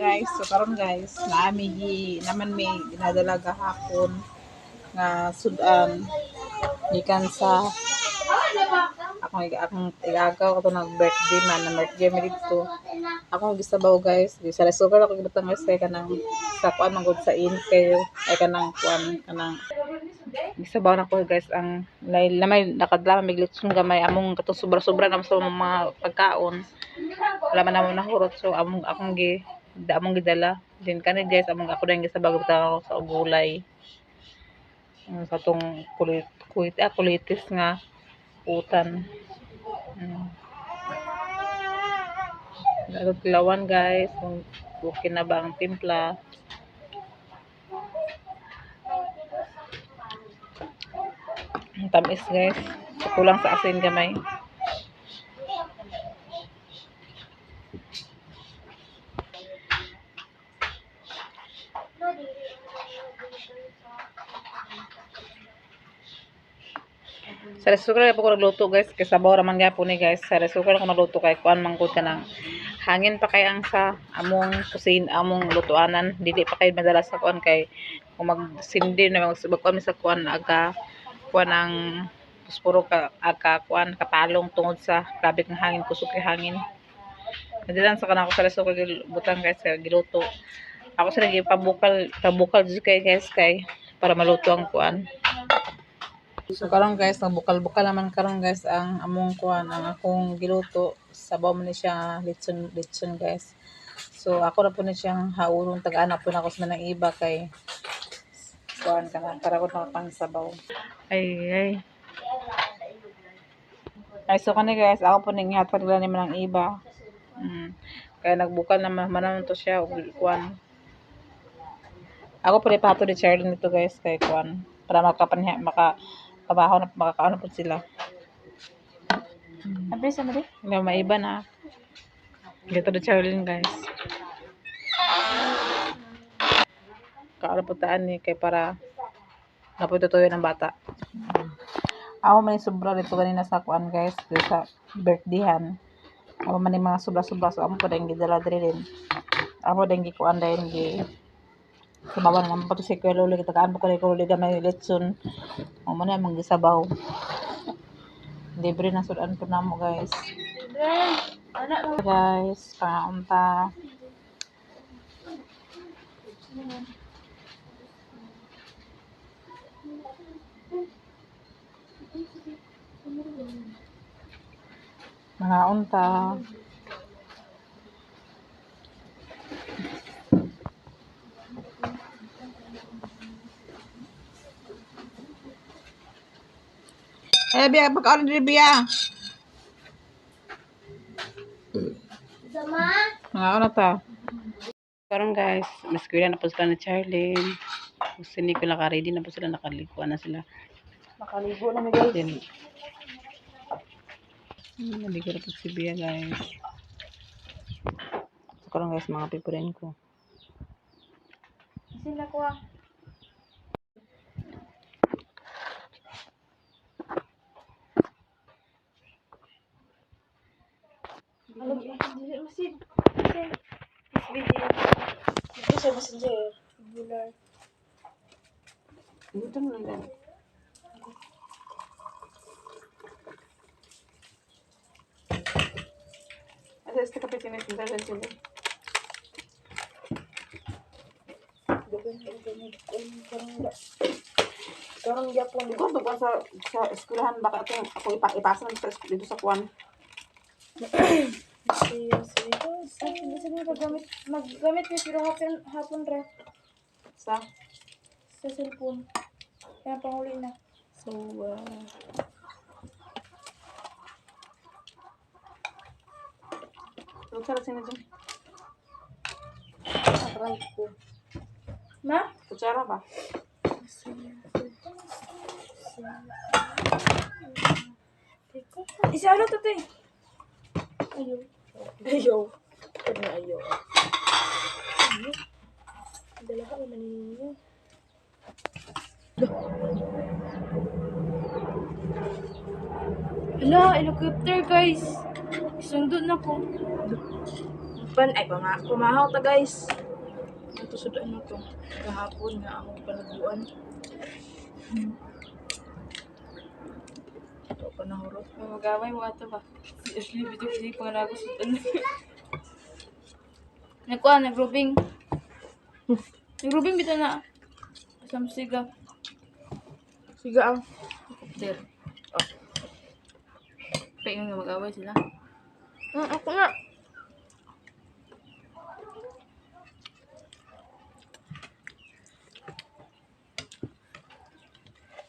guys. So karon guys, naami naman may ginadala gahapon nga sudan gikan sa akong igagaw ko nag birthday man na birthday mi dito. Ako gisabaw guys, sa sugar ako gibutang guys kay kanang sa kuan man gud sa in kayo ay kanang kuan kanang gisabaw na ko guys ang lamay nakadla miglitson gamay among katong sobra-sobra naman sa mga pagkaon. Wala man namon nahurot so among gidala din kani guys among ako din gisabaw bitaw ako sa gulay. Sa tong kulitis nga utan. Nagkilawan guys kung okay na ba ang timpla. Ang tamis guys, kulang sa asin gamay. Sa restaurant ako nagluto guys, kay sabaw raman gyapon ni guys. Sa restaurant ako nagluto kay kuan mangkod kanang hangin pa kay ang sa among kusin among lutuanan, dili pa kay madala sa kuan kay kung magsindi na magsubok sa kuan aga kuan ang puspuro ka aga kuan kapalong tungod sa grabe ng hangin kusog kay hangin. Nadilan sa kanako sa restaurant butang guys kay giluto. Ako sa lagi pabukal kay guys kay para maluto ang kuan. So karon guys, nagbukal-bukal naman karon guys ang among kuan ang akong giluto. Sabaw man ni siya litson guys. So ako na po ni siyang haulong tagaan po na ako sa manang iba kay kuan kana para ko pang sabaw. Ay. Ay so kani guys, ako po ning ihatag nila ni manang iba. Kaya nagbukal naman to siya og kuan. Ako po ni pato ni Charlie nito guys kay kuan para kabaho na makakaano po sila. Abi sa mali? May maiba na. Dito na Charlene guys. Kaano po taan ni kay para napututuyo ng bata. Ako man sobra dito kanina sa kuan guys, sa birthdayhan. Ako man mga sobra-sobra so amo po dahil gidala rin. Ako dahil gikuan dahil sabawan naman pa to si Kuya Luli. Kitakaan po ko na Kuya Luli gamay letson. O man na mang gisabaw. Libre na sudan po na mo guys. Guys, pangaunta. Mga unta. Biya, pagkaon din biya. Mga ano ta? Karon guys, mas kuya na po sila ni Charlene. Gusto ni ko naka-ready na po sila, nakaliguan na sila. Nakaligo na mi guys. Naligo na po si Bia guys. So, karon guys, mga pipurin ko. Sila ko ah. Messenger. Bular. Ito mo lang. Este capítulo es de sini. Karang Japon. Ikaw ba sa eskwelahan baka ako ipasa dito sa kuan? Maggamit ni pero hapon ra Sa cellphone. Kaya panghuli na. so kutsara sini dyan. Aray ko. Ma? Kutsara ba? Isa ano to te? Ayaw. Ayaw. Ayaw. Dalawa ko maninyo. Hala, helicopter guys. Sundot na ko. Pumahaw ta guys. Ito sudan mo to. Kahapon nga akong panaguan. Ito panahurot. Magamay mo ato ba? Si Ashley, bito kasi pangalago sa ano. Nagkuhan, nagrubing. Nagrubing bito na. Samsiga. Sige ang. Sir. Oh. Paingon nga mag-away sila. Ako na.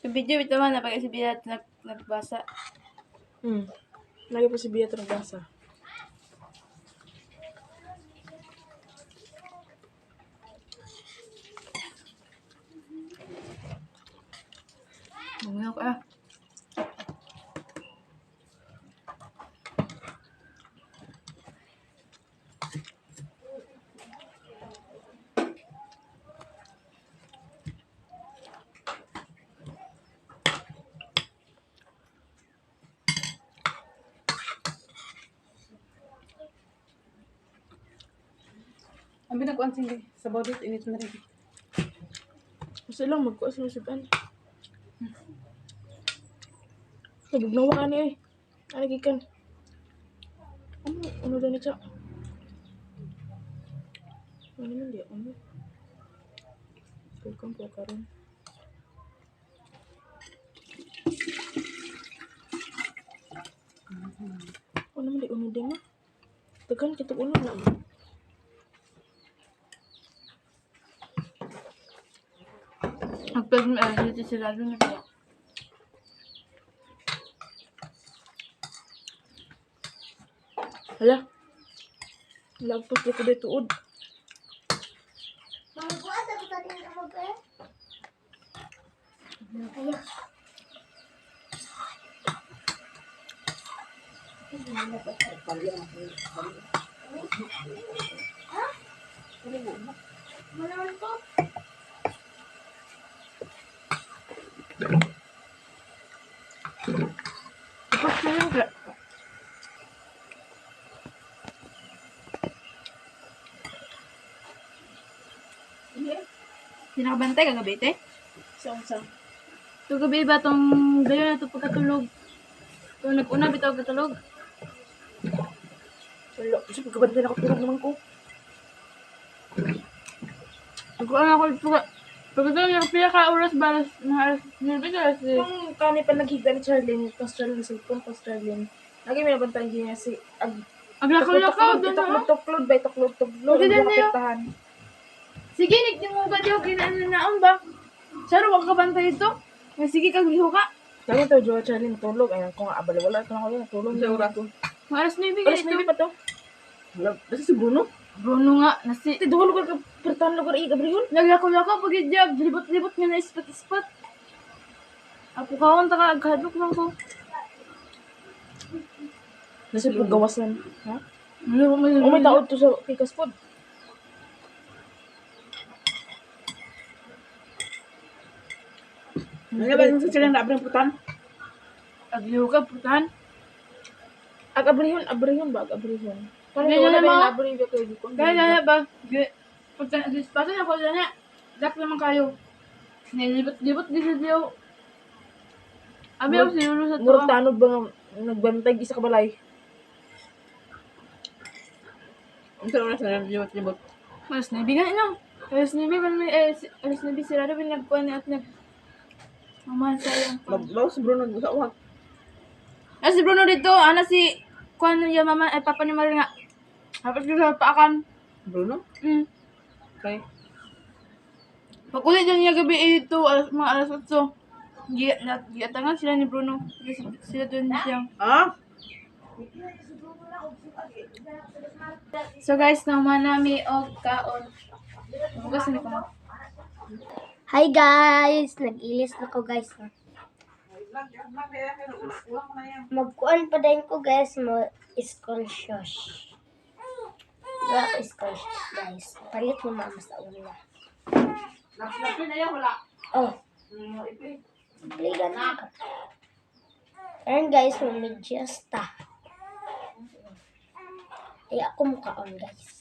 Sa video, bito man, napag si Biat nagbasa. Lagi pa si Bia nagbasa. Bumiyok ah. Ang binagkuan sige. Sa body, init na rin. Kasi lang magkuha sa sudan. Nagugnawa ka niya eh. Ano gikan? Ano daw ni Chak? Ano naman di? Ano? Welcome po karon. Ano naman di? Ano din mo? Tekan kita ulo na. Agpag dito sila doon na. Hala. Lagpos di ko dito tuod. Tapos na yun ka. Sinakabantay kagabi, te? Saan? Ito gabi ba itong gayon na ito pagkatulog? Ito nag-una bitaw katulog. Wala. Kasi pagkabantay na tulog naman ko. Nag-una ako pagkatulog yung pila ka oras balas mga alas 9 ka alas Kung kani pa naghiga ni Charlene, tapos Charlene sa cellphone, tapos Charlene. Lagi may nabantayan din niya si Aglakaw-lakaw doon na. Tuklod ba? Tuklod. Pwede din niyo. Kapitahan. Sige, nagdimugad yung ginanaon ba? Saro, wag ka bantay ito. Sige, kagliho ka. Lagi to, Jowa Charlene, tulog. Ayan, kung abala, wala ito na ko yun. Tulog Sa na oras. ko. Mga alas 9 ka Alas ito. maybe pa to. Wala. Basta si Bruno. Bruno nga, nasi. Ito, duha lugar ka. Pertahan lugar i Gabriel. Naglakaw-lakaw pag idyag. Libot-libot nga na ispat-ispat. Ako kaon, taka agkadlok lang ko. Nasa paggawasan. Ha? May O may taod to sa Kikas Food. Ano ba yung sa sila na abring putan? Agliho ka, putan. Abrihon ba? Abrihon. Parang Ganyan wala na ba yung mo. abrihon ba kayo? Kaya na ba? Pagka dispasan ako na dak naman kayo. Nilibot-libot din sa diyo. Abi ako sinulo sa Murag to. tanod ba nga nagbantay isa ka balay? Ang sa oras na libot-libot. Alas 9 nga ino. Alas 9 man may alas 9 sila rin nagkuhan at nag mamahan sa iyang pa. Magbaw si Bruno sa uwag. Ah, si Bruno dito, ana si kuhan niya mama ay papa ni Maria nga. Dapat ko sa paakan. Bruno? Okay. Pag-ulit niya gabi ito, mga alas 8. Giatangan sila ni Bruno. Sila doon siya. Ah? So guys, naman nami og kaon. Bukas na ko. Hi guys! Nag-ilis na ko guys. Magkuan pa din ko guys mo screenshot. Wala ko screenshot guys. Palit mo mama sa una. Oh. Bligan na ka. Ayan guys, may medyas ta. Ay ako mukhaon guys.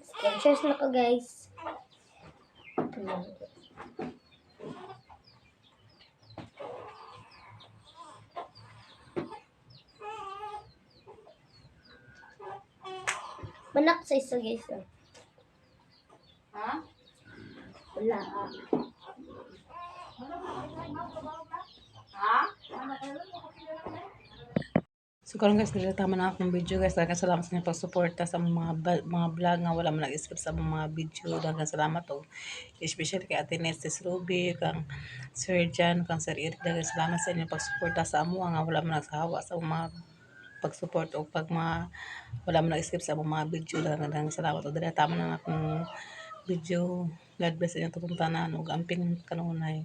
Scrumptious na ko, guys. Manak sa isa, guys. Ha? Wala. Ha? So karon guys, tama na akong video guys. Daghang salamat sa inyong pagsuporta sa mga vlog nga wala man nag-skip sa mga video. Daghang salamat og especially kay Ate Nestes Ruby, kang Sir Jan, kang Sir Eric. Daghang salamat sa inyong pagsuporta sa amo nga wala man nagsawa sa mga pag-support o wala man nag-skip sa mga video. Daghang salamat og dira tama na akong video. God bless sa inyong tanan ug amping kanunay.